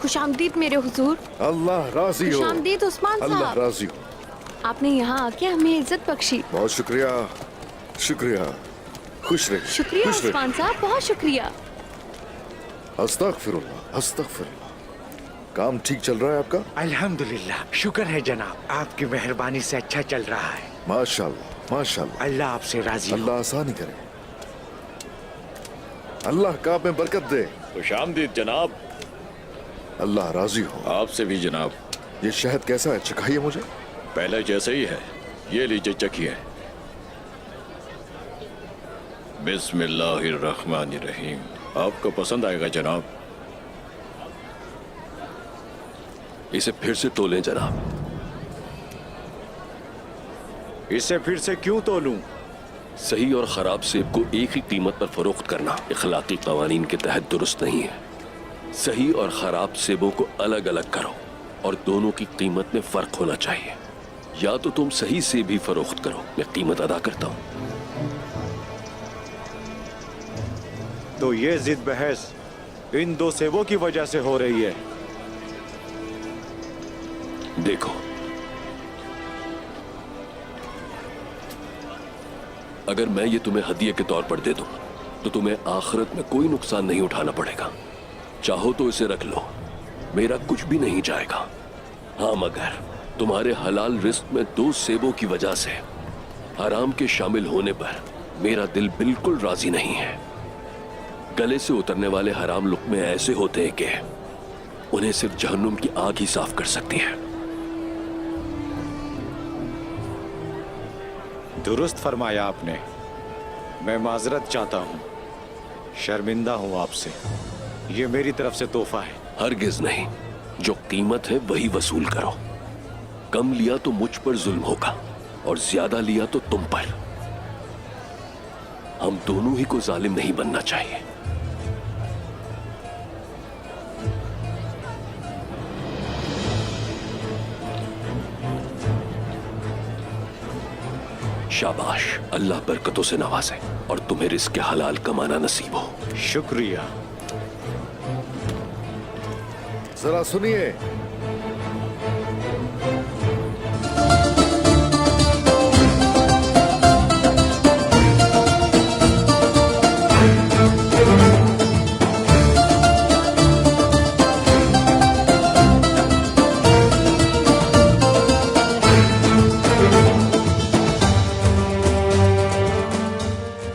खुश आमदीद मेरे हुजूर। अल्लाह राजी हो। खुश आमदीद उस्मान अल्लाह साहब। राजी हो। आपने यहाँ आके हमें इज्जत बख्शी। बहुत शुक्रिया, शुक्रिया। खुश रहे, शुक्रिया खुश रहे। उस्मान साहब, बहुत शुक्रिया। अस्तगफिरुल्लाह, अस्तगफिरुल्लाह। काम ठीक चल रहा है आपका? अल्हम्दुलिल्लाह, शुक्र है जनाब, आपकी मेहरबानी से अच्छा चल रहा है। माशाअल्लाह, माशाअल्लाह। अल्लाह आपसे राजी हो। अल्लाह आसानी करे, अल्लाह काम में बरकत दे। खुशामदीद जनाब। अल्लाह राजी हो। आपसे भी जनाब। ये शहद कैसा है, चखाइए मुझे। पहले जैसे ही है, ये लीजिए चखिए। बिस्मिल्लाहिर्रहमानिर्रहीम। आपको पसंद आएगा जनाब। इसे फिर से तोलें जनाब। इसे फिर से क्यों तोलूं? सही और खराब सेब को एक ही कीमत पर फरोख्त करना इखलाकी कवानीन के तहत दुरुस्त नहीं है। सही और खराब सेबों को अलग अलग करो और दोनों की कीमत में फर्क होना चाहिए। या तो तुम सही सेब ही फरोख्त करो, मैं कीमत अदा करता हूँ। तो ये जिद बहस इन दो सेबों की वजह से हो रही है। देखो, अगर मैं ये तुम्हें हदिये के तौर पर दे दूं तो तुम्हें आखिरत में कोई नुकसान नहीं उठाना पड़ेगा। चाहो तो इसे रख लो, मेरा कुछ भी नहीं जाएगा। हाँ, मगर तुम्हारे हलाल रिस्क में दो सेबों की वजह से हराम के शामिल होने पर मेरा दिल बिल्कुल राजी नहीं है। गले से उतरने वाले हराम लुक़मे ऐसे होते हैं कि उन्हें सिर्फ जहन्नुम की आग ही साफ कर सकती है। दुरुस्त फरमाया आपने। मैं माजरत चाहता हूँ, शर्मिंदा हूँ आपसे। ये मेरी तरफ से तोहफा है। हरगिज नहीं, जो कीमत है वही वसूल करो। कम लिया तो मुझ पर जुल्म होगा और ज्यादा लिया तो तुम पर। हम दोनों ही को जालिम नहीं बनना चाहिए। शाबाश, अल्लाह बरकतों से नवाजे और तुम्हें रिज़्क़ हलाल कमाना नसीब हो। शुक्रिया। जरा सुनिए,